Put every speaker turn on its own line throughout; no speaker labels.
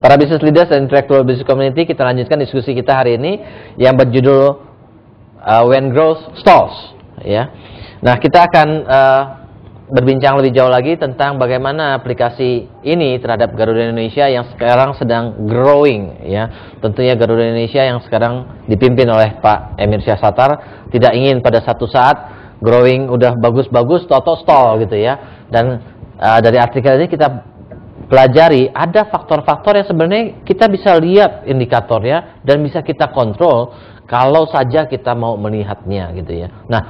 Para business leaders dan intellectual business community, kita lanjutkan diskusi kita hari ini yang berjudul When Growth Stalls. Ya. Nah, kita akan berbincang lebih jauh lagi tentang bagaimana aplikasi ini terhadap Garuda Indonesia yang sekarang sedang growing. Ya. Tentunya Garuda Indonesia yang sekarang dipimpin oleh Pak Emir Syahsatar tidak ingin pada satu saat growing udah bagus-bagus, toto stall gitu ya. Dan dari artikel ini kita pelajari ada faktor-faktor yang sebenarnya kita bisa lihat indikatornya dan bisa kita kontrol kalau saja kita mau melihatnya gitu ya. Nah,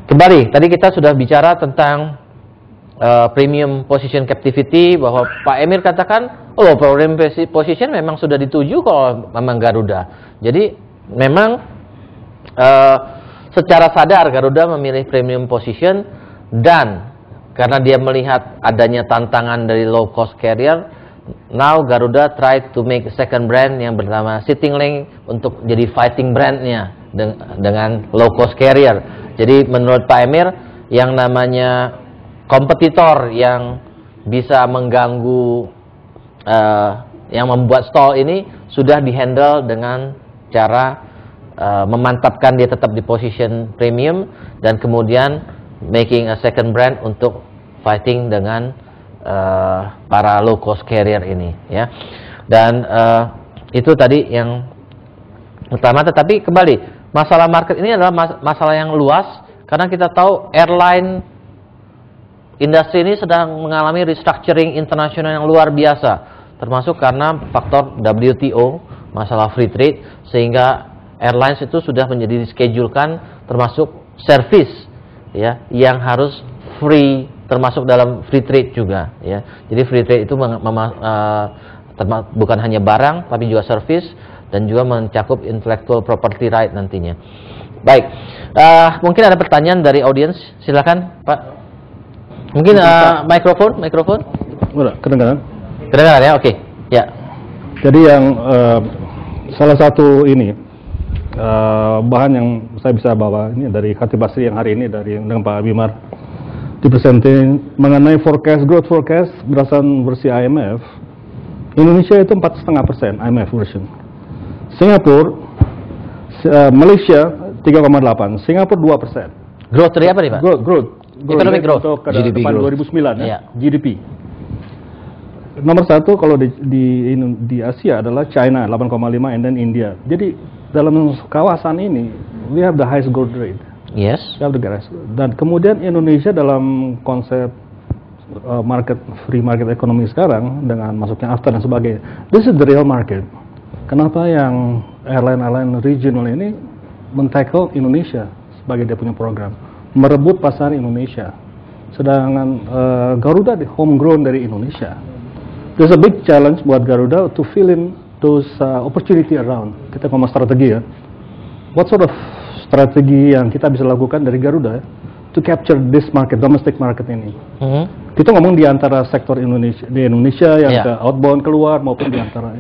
kembali tadi kita sudah bicara tentang premium position captivity, bahwa Pak Emir katakan premium position memang sudah dituju kalau memang Garuda. Jadi memang secara sadar Garuda memilih premium position, dan karena dia melihat adanya tantangan dari low cost carrier, now Garuda try to make a second brand yang bernama CityLink untuk jadi fighting brandnya dengan low cost carrier. Jadi menurut Pak Emir, yang namanya kompetitor yang bisa mengganggu, yang membuat stall ini sudah dihandle dengan cara memantapkan dia tetap di position premium dan kemudian making a second brand untuk fighting dengan para low cost carrier ini ya. Dan itu tadi yang pertama. Tetapi kembali, masalah market ini adalah masalah yang luas, karena kita tahu airline industri ini sedang mengalami restructuring internasional yang luar biasa, termasuk karena faktor WTO, masalah free trade, sehingga airlines itu sudah menjadi dischedulekan termasuk service ya yang harus free, termasuk dalam free trade juga ya. Jadi free trade itu bukan hanya barang tapi juga service dan juga mencakup intellectual property right nantinya. Baik, mungkin ada pertanyaan dari audiens, silakan Pak. Mungkin mikrofon.
Udah, kedengaran
ya, oke. Ya.
Jadi yang salah satu ini bahan yang saya bisa bawa ini dari Khatib Basri yang hari ini dengan Pak Bimar dipresenting mengenai growth forecast berdasarkan versi IMF. Indonesia itu 4,5% IMF version. Singapura, Malaysia 3,8%, Singapura 2%.
Growth dari apa nih Pak?
Growth.
Economic growth.
Untuk
GDP
depan
growth.
2009 ya.
Yeah.
GDP. Nomor satu kalau di Asia adalah China 8,5 and then India. Jadi dalam kawasan ini we have the highest growth rate.
Yes.
Dan kemudian Indonesia dalam konsep free market ekonomi sekarang dengan masuknya AFTA dan sebagainya, this is the real market. Kenapa yang airline regional ini men-tackle Indonesia sebagai dia punya program, merebut pasar Indonesia, sedangkan Garuda di homegrown dari Indonesia. There's a big challenge buat Garuda to fill in those opportunity around. Kita ngomong strategi ya. What sort of strategi yang kita bisa lakukan dari Garuda to capture this market, domestic market ini? Kita ngomong di antara sektor Indonesia yang ke outbound keluar maupun di antara.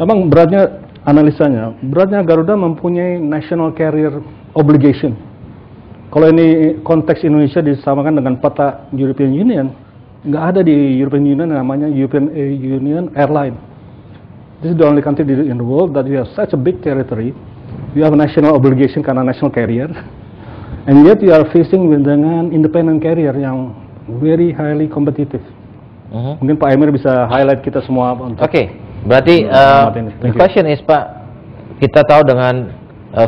Memang beratnya Garuda mempunyai national carrier obligation. Kalau ini konteks Indonesia disamakan dengan peta European Union, nggak ada di European Union namanya European Union Airline. This is the only country in the world that we have such a big territory. You have a national obligation karena national carrier, and yet you are facing dengan independent carrier yang very highly competitive. Mungkin Pak Emir bisa highlight kita semua untuk.
Oke, berarti the question is Pak, kita tahu dengan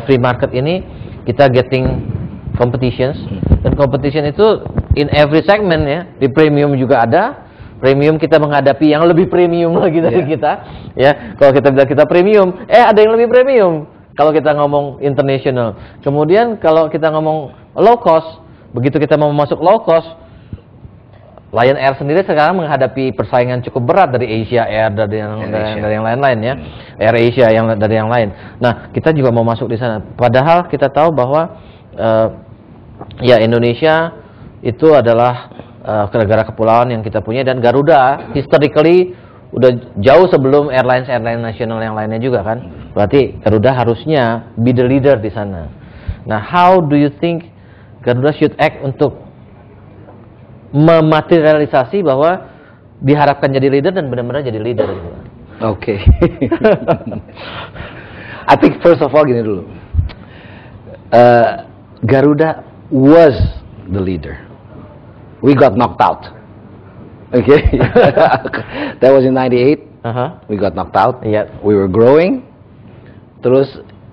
free market ini kita getting competitions, dan competition itu in every segment ya. Di premium juga ada. Premium kita menghadapi yang lebih premium lagi dari kita ya. Kalau kita bilang kita premium, ada yang lebih premium kalau kita ngomong international. Kemudian kalau kita ngomong low cost, begitu kita mau masuk low cost, Lion Air sendiri sekarang menghadapi persaingan cukup berat dari Asia Air, dari yang lain-lain ya. Air Asia dari yang lain. Nah, kita juga mau masuk di sana. Padahal kita tahu bahwa ya Indonesia itu adalah negara kepulauan yang kita punya, dan Garuda historically udah jauh sebelum airline nasional yang lainnya juga kan. Berarti Garuda harusnya be the leader di sana. Nah, how do you think Garuda should act untuk mematerialisasi bahwa diharapkan jadi leader dan benar-benar jadi leader gitu?
Oke. I think first of all gini dulu. Garuda was the leader. We got knocked out. Okay. That was in 98. We got knocked out.
Yeah.
We were growing. Terus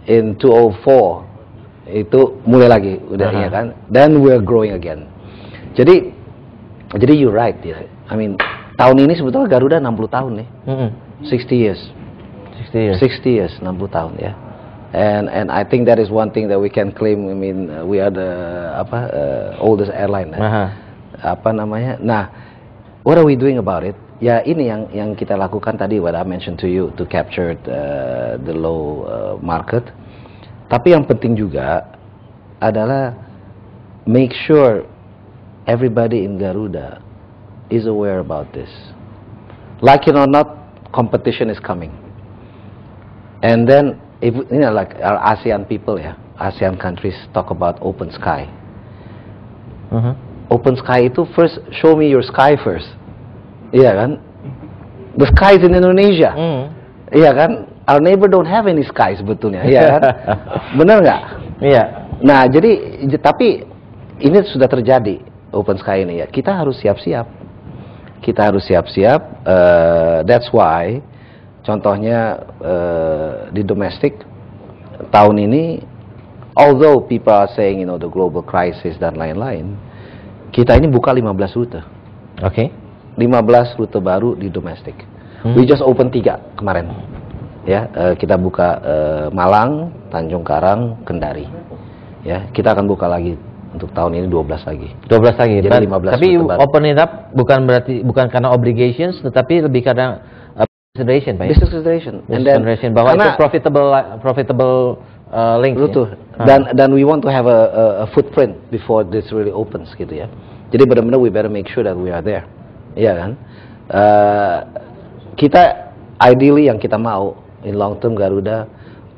in 2004 itu mulai lagi udah ya kan. Then we're growing again. Jadi you're right ya. I mean tahun ini sebetulnya Garuda 60 tahun nih. 60 years. 60 years, 60 tahun ya. And I think that is one thing that we can claim. I mean we are the oldest airline. Apa namanya? Nah, what are we doing about it? Ya ini yang kita lakukan tadi, what I mentioned to you, to capture the low market. Tapi yang penting juga adalah make sure everybody in Garuda is aware about this. Like it or not, competition is coming. And then, if you know, like our ASEAN people, ASEAN countries talk about open sky. Open sky itu first, show me your sky first. Iya kan? The sky is in Indonesia. Iya kan? Our neighbor don't have any sky sebetulnya. Iya kan? Benar nggak? Iya. Nah, jadi tapi ini sudah terjadi open sky ini ya. Kita harus siap-siap. That's why contohnya di domestik tahun ini, although people are saying the global crisis dan lain-lain, kita ini buka 15 rute. Oke. 15 rute baru di domestik. We just open 3 kemarin. Ya, kita buka Malang, Tanjung Karang, Kendari. Ya, kita akan buka lagi untuk tahun ini 12 lagi. 12 lagi. Jadi 15
tapi
rute baru.
Open it up bukan karena obligations, tetapi lebih karena consideration, Pak.
Business consideration.
And then bahwa itu profitable link.
Betul. Dan we want to have a footprint before this really opens gitu ya. Jadi benar-benar we better make sure that we are there. Iya kan? Kita ideally yang kita mau in long term Garuda,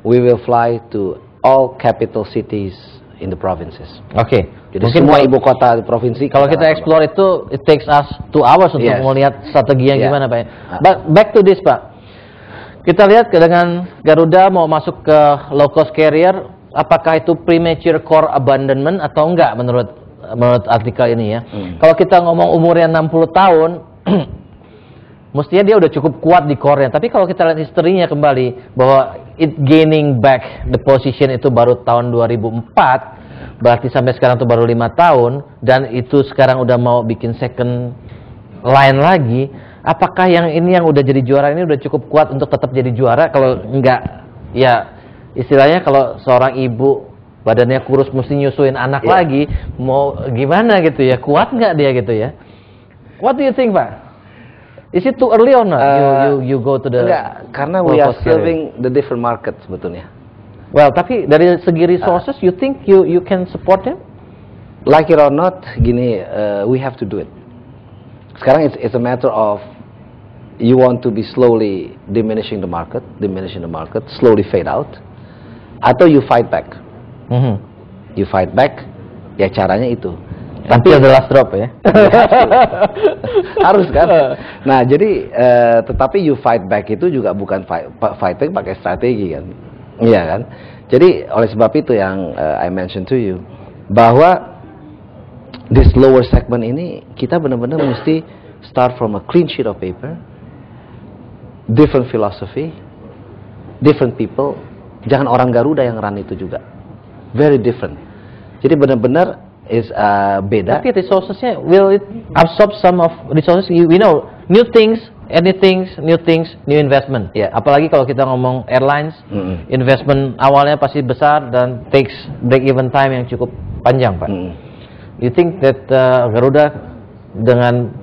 we will fly to all capital cities in the provinces. Oke. Jadi mungkin semua ibu kota di provinsi.
Kalau kita explore itu, it takes us 2 hours untuk melihat strategi yang gimana, Pak. But back to this, Pak. Kita lihat dengan Garuda mau masuk ke low cost carrier, apakah itu premature core abandonment atau enggak menurut artikel ini ya. Kalau kita ngomong umurnya 60 tahun, mestinya dia udah cukup kuat di core-nya. Tapi kalau kita lihat historinya kembali, bahwa it gaining back the position itu baru tahun 2004, berarti sampai sekarang itu baru 5 tahun, dan itu sekarang udah mau bikin second line lagi. Apakah yang ini yang udah jadi juara ini udah cukup kuat untuk tetap jadi juara? Kalau enggak, ya istilahnya kalau seorang ibu badannya kurus mesti nyusuin anak lagi, mau gimana gitu ya, kuat nggak dia gitu ya? What do you think, Pak? Is it too early or not? You go to the
enggak, karena we are serving the different market sebetulnya.
Well, tapi dari segi resources, you think you can support them?
Like it or not, gini, we have to do it. Sekarang it's a matter of you want to be slowly diminishing the market, slowly fade out, atau you fight back. You fight back, ya caranya itu.
Tapi the last drop ya.
Harus kan. Nah jadi tetapi you fight back itu juga bukan fight back pakai strategi kan. Iya kan. Jadi oleh sebab itu yang I mentioned to you bahwa this lower segment ini kita benar-benar mesti start from a clean sheet of paper, different philosophy, different people. Jangan orang Garuda yang run itu juga, very different. Jadi benar-benar is beda.
Tapi resourcesnya, will it absorb some of resources? We know new things, new investment.
Yeah.
Apalagi kalau kita ngomong airlines, investment awalnya pasti besar dan takes break even time yang cukup panjang, Pak. You think that Garuda dengan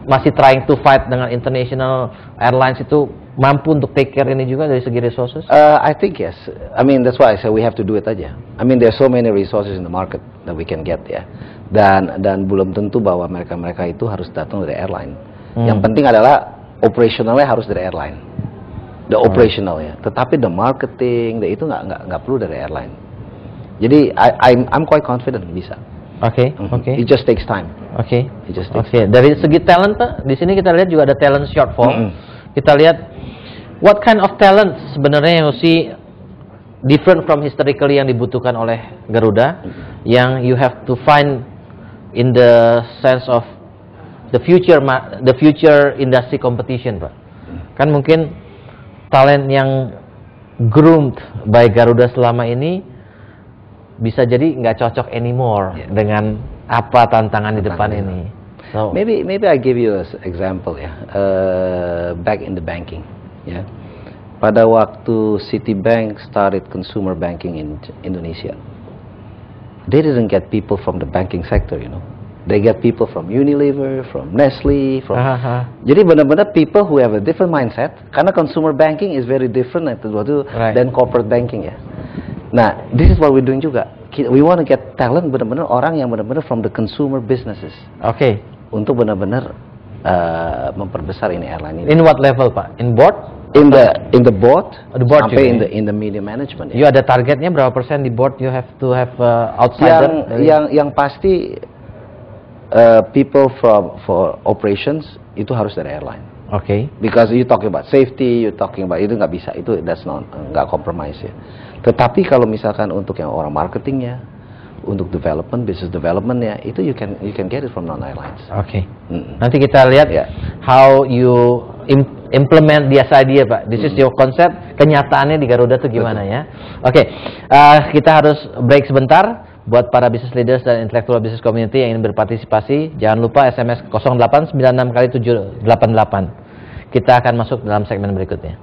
masih trying to fight dengan international airlines itu mampu untuk take care ini juga dari segi resources?
I think yes. I mean that's why I say we have to do it aja. I mean there's so many resources in the market that we can get ya. Dan belum tentu bahwa mereka itu harus datang dari airline. Yang penting adalah operationalnya harus dari airline. The operational ya. Tetapi the marketing, itu nggak perlu dari airline. Jadi I'm quite confident bisa.
Oke.
It just takes time.
Oke.
It just takes time.
Dari segi talent, Pak, di sini kita lihat juga ada talent shortfall. Kita lihat What kind of talent sebenarnya yang mesti different from historically yang dibutuhkan oleh Garuda, yang you have to find in the sense of the future industry competition, Pak? Kan mungkin talent yang groomed by Garuda selama ini bisa jadi nggak cocok anymore dengan apa tantangan di depan ini. So,
maybe I give you an example ya. Back in the banking, ya. Pada waktu Citibank started consumer banking in Indonesia, they didn't get people from the banking sector, you know. They get people from Unilever, from Nestle, from. Jadi benar-benar people who have a different mindset. Karena consumer banking is very different than corporate banking ya. Nah, this is what we're doing juga. We want to get talent benar-benar orang yang benar-benar from the consumer businesses.
Oke.
Untuk benar-benar memperbesar ini airline ini.
In what level, Pak? In board?
In the board, sampai
juga,
in the media management.
You ada targetnya berapa persen di board? You have to have outsider.
Yang pasti people for operations itu harus dari airline.
Okay.
Because you talking about safety, you talking about itu nggak bisa, itu that's not nggak compromise ya. Tetapi kalau misalkan untuk yang orang marketingnya, untuk development, business developmentnya, itu you can get it from non-airlines.
Oke. Nanti kita lihat how you implement this idea, Pak. This is your concept. Kenyataannya di Garuda tuh gimana ya? Oke. Kita harus break sebentar. Buat para business leaders dan intellectual business community yang ingin berpartisipasi, jangan lupa SMS 0896 kali 788. Kita akan masuk dalam segmen berikutnya.